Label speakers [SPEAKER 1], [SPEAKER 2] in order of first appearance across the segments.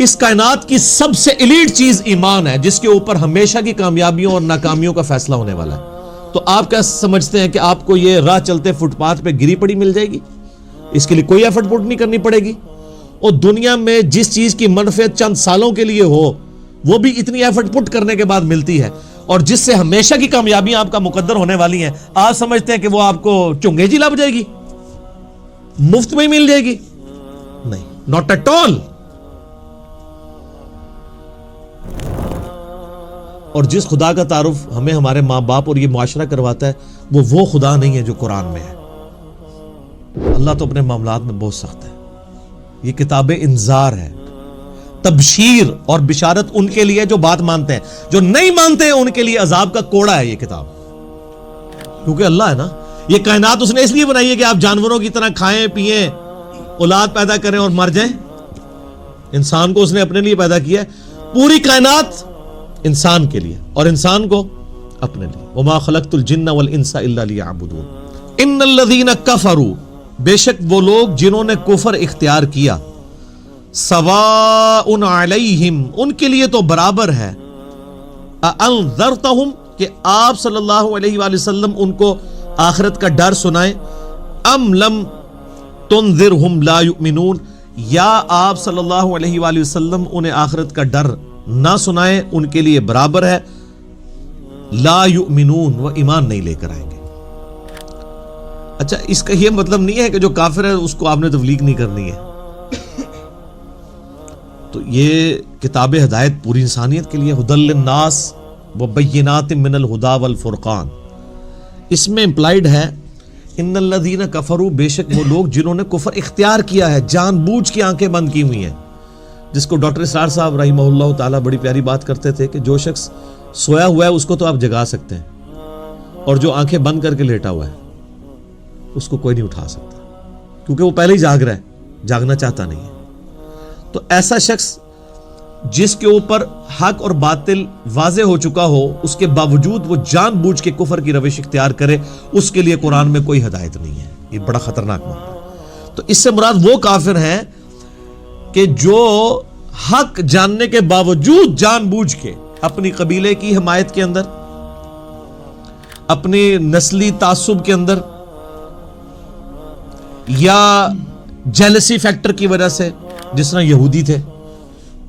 [SPEAKER 1] اس کائنات کی سب سے ایلیٹ چیز ایمان ہے، جس کے اوپر ہمیشہ کی کامیابیوں اور ناکامیوں کا فیصلہ ہونے والا ہے۔ تو آپ کیا سمجھتے ہیں کہ آپ کو یہ راہ چلتے فٹ پاتھ پہ گری پڑی مل جائے گی؟ اس کے لیے کوئی ایفرٹ پٹ نہیں کرنی پڑے گی۔ اور دنیا میں جس چیز کی منفعت چند سالوں کے لیے ہو، وہ بھی اتنی ایفرٹ پٹ کرنے کے بعد ملتی ہے، اور جس سے ہمیشہ کی کامیابیاں آپ کا مقدر ہونے والی ہیں، آپ سمجھتے ہیں کہ وہ آپ کو چنگے جی لگ جائے گی، مفت میں ہی مل جائے گی؟ نہیں، ناٹ ایٹ آل۔ اور جس خدا کا تعارف ہمیں ہمارے ماں باپ اور یہ معاشرہ کرواتا ہے، وہ خدا نہیں ہے جو قرآن میں ہے۔ اللہ تو اپنے معاملات میں بہت سخت ہے۔ یہ کتاب انذار ہے، تبشیر اور بشارت ان کے لیے جو بات مانتے ہیں، جو نہیں مانتے ہیں ان کے لیے عذاب کا کوڑا ہے یہ کتاب۔ کیونکہ اللہ ہے نا، یہ کائنات اس نے اس لیے بنائی ہے کہ آپ جانوروں کی طرح کھائیں پیئیں، اولاد پیدا کریں اور مر جائیں۔ انسان کو اس نے اپنے لیے پیدا کیا ہے، پوری کائنات انسان کے لیے، اور انسان کو اپنے لیے۔ وما خلقت الجن والانس الا لیعبدون۔ ان الذین کفروا، بے شک وہ لوگ جنہوں نے کفر اختیار کیا، سواء علیہم، ان کے لیے تو برابر ہے، انذرتہم، کہ آپ صلی اللہ علیہ وآلہ وسلم ان کو آخرت کا ڈر سنائیں، ام لم تنذرہم لا یؤمنون، یا آپ صلی اللہ علیہ وآلہ وسلم انہیں آخرت کا ڈر نہ سنائیں، ان کے لیے برابر ہے، لا یؤمنون، وہ ایمان نہیں لے کر آئیں گے۔ اچھا، اس کا یہ مطلب نہیں ہے کہ جو کافر ہے اس کو آپ نے تبلیغ نہیں کرنی ہے۔ تو یہ کتاب ہدایت پوری انسانیت کے لیے، ھدی للناس وبینات من الہدی والفرقان۔ اس میں امپلائیڈ ہے ان الذین کفروا، بے شک وہ لوگ جنہوں نے کفر اختیار کیا ہے، جان بوجھ کے آنکھیں بند کی ہوئی ہیں، جس کو ڈاکٹر اسرار صاحب رحمہ اللہ تعالیٰ بڑی پیاری بات کرتے تھے کہ جو شخص سویا ہوا ہے اس کو تو آپ جگا سکتے ہیں، اور جو آنکھیں بند کر کے لیٹا ہوا ہے اس کو کوئی نہیں اٹھا سکتا، کیونکہ وہ پہلے ہی جاگ رہا ہے، جاگنا چاہتا نہیں ہے۔ تو ایسا شخص جس کے اوپر حق اور باطل واضح ہو چکا ہو، اس کے باوجود وہ جان بوجھ کے کفر کی روش اختیار کرے، اس کے لیے قرآن میں کوئی ہدایت نہیں ہے۔ یہ بڑا خطرناک معاملہ ہے۔ تو اس سے مراد وہ کافر ہیں کہ جو حق جاننے کے باوجود جان بوجھ کے اپنی قبیلے کی حمایت کے اندر، اپنی نسلی تعصب کے اندر، یا جیلسی فیکٹر کی وجہ سے، جس طرح یہودی تھے،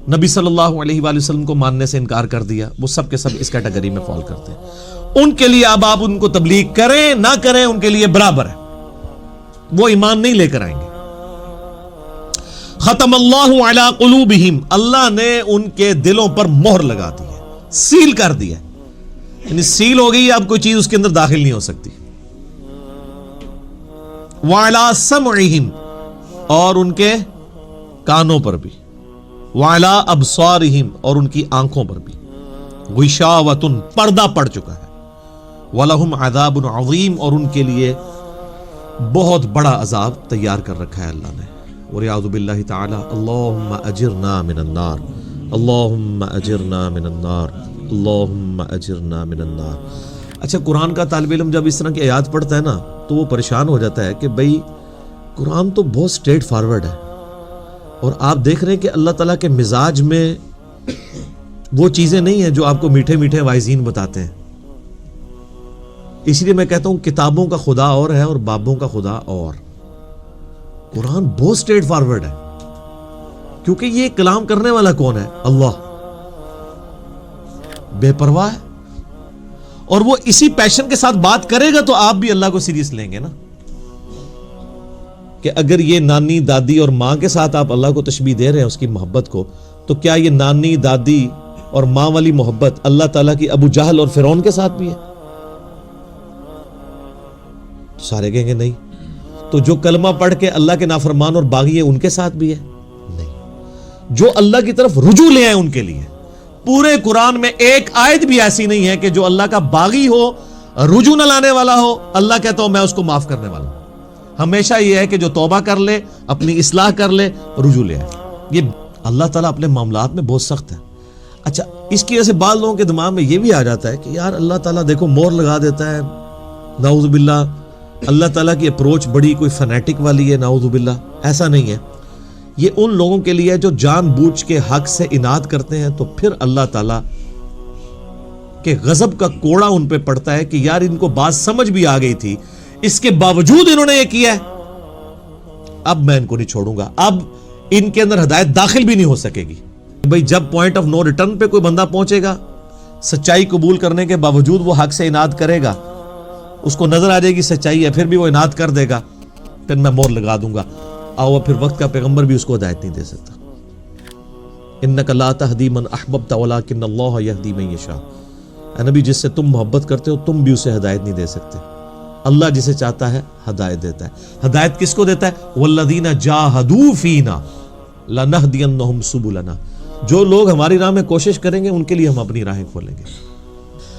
[SPEAKER 1] نبی صلی اللہ علیہ وآلہ وسلم کو ماننے سے انکار کر دیا، وہ سب کے سب اس کیٹیگری میں فال کرتے ہیں۔ ان کے لیے اب آپ ان کو تبلیغ کریں نہ کریں، ان کے لیے برابر ہے، وہ ایمان نہیں لے کر آئیں گے۔ ختم اللہ علی قلوبہم، اللہ نے ان کے دلوں پر مہر لگا دی ہے، سیل کر دی ہے، یعنی سیل ہو گئی، اب کوئی چیز اس کے اندر داخل نہیں ہو سکتی۔ وعلی سمعہم، اور ان کے کانوں پر بھی، وعلی ابصارہم، اور ان کی آنکھوں پر بھی، غشاوۃ، پردہ پڑ چکا ہے، ولہم عذاب عظیم، اور ان کے لیے بہت بڑا عذاب تیار کر رکھا ہے اللہ نے۔ وَرِعَوْذُ بِاللَّهِ تَعَالَى اللہم اجرنا من النار، اللہم اجرنا من النار، اللہم اجرنا من النار۔ اچھا، قرآن کا طالب علم جب اس طرح کی آیات پڑھتا ہے نا تو وہ پریشان ہو جاتا ہے کہ بھئی قرآن تو بہت سٹریٹ فارورڈ ہے، اور آپ دیکھ رہے ہیں کہ اللہ تعالیٰ کے مزاج میں وہ چیزیں نہیں ہیں جو آپ کو میٹھے میٹھے واعظین بتاتے ہیں۔ اس لیے میں کہتا ہوں کتابوں کا خدا اور ہے اور بابوں کا خدا اور۔ قرآن بہت سٹریٹ فارورڈ ہے، کیونکہ یہ کلام کرنے والا کون ہے؟ اللہ، بے پرواہ ہے، اور وہ اسی پیشن کے ساتھ بات کرے گا تو آپ بھی اللہ کو سیریس لیں گے نا۔ کہ اگر یہ نانی دادی اور ماں کے ساتھ آپ اللہ کو تشبیہ دے رہے ہیں اس کی محبت کو، تو کیا یہ نانی دادی اور ماں والی محبت اللہ تعالیٰ کی ابو جہل اور فرعون کے ساتھ بھی ہے؟ تو سارے کہیں گے نہیں۔ تو جو کلمہ پڑھ کے اللہ کے نافرمان اور باغی ہے ان کے ساتھ بھی ہے؟ نہیں۔ جو اللہ کی طرف رجوع لے آئے ان کے لیے۔ پورے قرآن میں ایک آیت بھی ایسی نہیں ہے کہ جو اللہ کا باغی ہو، رجوع نہ لانے والا ہو، اللہ کہتا ہو میں اس کو معاف کرنے والا ہوں۔ ہمیشہ یہ ہے کہ جو توبہ کر لے، اپنی اصلاح کر لے، رجوع لے آئے۔ یہ اللہ تعالیٰ اپنے معاملات میں بہت سخت ہے۔ اچھا، اس کی وجہ سے بعض لوگوں کے دماغ میں یہ بھی آ جاتا ہے کہ یار اللہ تعالیٰ دیکھو مور لگا دیتا ہے، نعوذ باللہ اللہ تعالیٰ کی اپروچ بڑی کوئی فنیٹک والی ہے، نعوذ باللہ۔ ایسا نہیں ہے، یہ ان لوگوں کے لیے جو جان بوجھ کے حق سے اناد کرتے ہیں تو پھر اللہ تعالیٰ کے غضب کا کوڑا ان پہ پڑتا ہے کہ یار ان کو بات سمجھ بھی آ گئی تھی، اس کے باوجود انہوں نے یہ کیا ہے، اب میں ان کو نہیں چھوڑوں گا، اب ان کے اندر ہدایت داخل بھی نہیں ہو سکے گی۔ بھئی جب پوائنٹ آف نو ریٹرن پہ کوئی بندہ پہنچے گا، سچائی قبول کرنے کے باوجود وہ حق سے اناد کرے گا، اس کو نظر آ جائے گی سچائی ہے، پھر بھی وہ اناد کر دے گا، پھر میں مور لگا دوں گا، اور پھر وقت کا پیغمبر بھی اس کو ہدایت نہیں دے سکتا۔ انک لا تہدی من احببت ولکن اللہ یہدی من یشاء، اے نبی جس سے تم محبت کرتے ہو تم بھی اسے ہدایت نہیں دے سکتے، اللہ جسے چاہتا ہے ہدایت دیتا ہے۔ ہدایت کس کو دیتا ہے؟ والذین جاہدوا فینا لنہدینہم سبلنا، جو لوگ ہماری راہ میں کوشش کریں گے ان کے لیے ہم اپنی راہیں کھولیں گے۔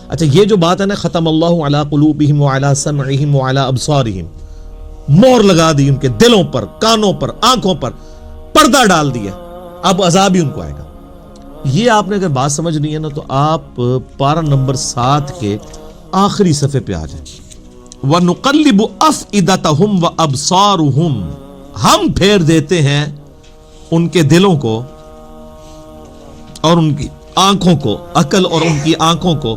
[SPEAKER 1] اچھا یہ جو بات ہے نا، ختم اللہ علی قلوبہم وعلی سمعہم وعلی ابصارہم، مور لگا دی ان کے دلوں پر، کانوں پر، آنکھوں پر، پردہ ڈال دیا، اب عذاب ہی ان کو آئے گا۔ یہ آپ نے اگر بات سمجھنی ہے نا تو آپ پارہ نمبر 7 کے آخری صفحے پہ آ جائیں۔ وَنُقَلِّبُ أَفْئِدَتَهُمْ وَأَبْصَارُهُمْ، ہم پھیر دیتے ہیں ان کے دلوں کو اور ان کی آنکھوں کو، عقل اور ان کی آنکھوں کو،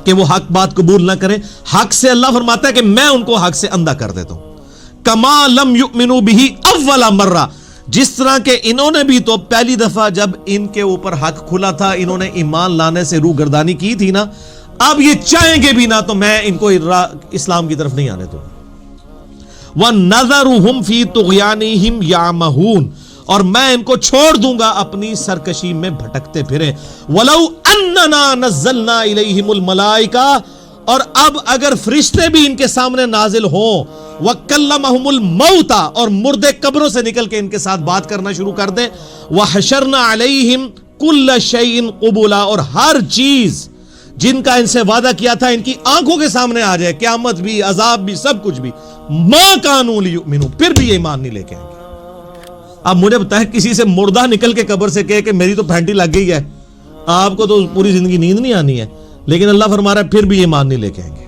[SPEAKER 1] کہ وہ حق بات قبول نہ کریں۔ حق سے اللہ فرماتا ہے کہ میں ان کو حق سے اندھا کر دیتا ہوں۔ کما لم یؤمنوا بہ اول مرہ، جس طرح کہ انہوں نے بھی تو پہلی دفعہ جب ان کے اوپر حق کھلا تھا انہوں نے ایمان لانے سے روح گردانی کی تھی نا، اب یہ چاہیں گے بھی نہ تو میں ان کو اسلام کی طرف نہیں آنے دوں گا۔ وَنَذَرُهُمْ فِي طُغْيَانِهِمْ يَعْمَهُونَ، اور میں ان کو چھوڑ دوں گا اپنی سرکشی میں بھٹکتے پھریں۔ وَلَوْ أَنَّنَا نَزَّلْنَا إِلَيْهِمُ الْمَلَائِكَةَ، اور اب اگر فرشتے بھی ان کے سامنے نازل ہوں، وَكَلَّمَهُمُ الْمَوْتَى، اور مردے قبروں سے نکل کے ان کے ساتھ بات کرنا شروع کر دیں، وَحَشَرْنَا عَلَيْهِمْ كُلَّ شَيْءٍ قُبُولًا، اور ہر چیز جن کا ان سے وعدہ کیا تھا ان کی آنکھوں کے سامنے آ جائے، قیامت بھی، عذاب بھی، سب کچھ بھی، مَا كَانُوا لِيُؤْمِنُوا، پھر بھی یہ ایمان نہیں لے کے آئیں گے۔ اب مجھے بتائیں کسی سے مردہ نکل کے قبر سے کہے کہ میری تو پھینٹی لگ گئی ہے، آپ کو تو پوری زندگی نیند نہیں آنی ہے، لیکن اللہ فرما رہا ہے پھر بھی ایمان نہیں لے کے آئیں گے۔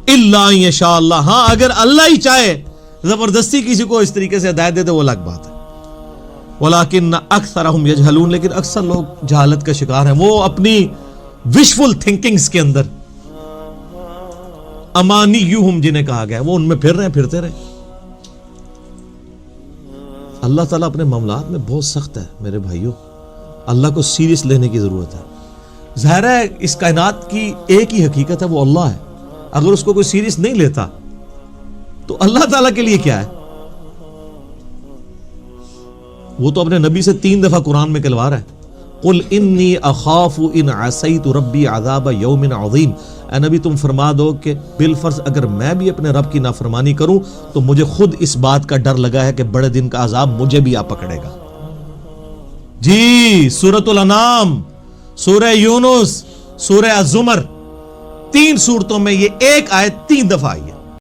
[SPEAKER 1] اِلَّا إِن يَشَاءَ اللَّهُ، ہاں اگر اللہ ہی چاہے زبردستی کسی کو اس طریقے سے ہدایت دے دے وہ الگ بات ہے۔ وَلَٰكِنَّ أَكْثَرَهُمْ يَجْهَلُونَ، لیکن اکثر لوگ جہالت کا شکار ہیں، وہ اپنی وشفل تھنکنگز کے اندر، امانیہم جنہیں کہا گیا ہے، وہ ان میں پھر رہے ہیں، پھرتے رہے۔ اللہ تعالیٰ اپنے معاملات میں بہت سخت ہے میرے بھائیوں، اللہ کو سیریس لینے کی ضرورت ہے۔ ظاہر ہے اس کائنات کی ایک ہی حقیقت ہے، وہ اللہ ہے، اگر اس کو کوئی سیریس نہیں لیتا تو اللہ تعالیٰ کے لیے کیا ہے؟ وہ تو اپنے نبی سے 3 دفعہ قرآن میں کہلوا رہا ہے، قل انی اخاف ان عصیت ربی عذاب یوم عظیم، اے نبی تم فرما دو کہ بالفرض اگر میں بھی اپنے رب کی نافرمانی کروں تو مجھے خود اس بات کا ڈر لگا ہے کہ بڑے دن کا عذاب مجھے بھی آ پکڑے گا۔ جی سورۃ الانعام، سورہ یونس، سورہ الزمر، 3 سورتوں میں یہ ایک آیت 3 دفعہ آئی ہے۔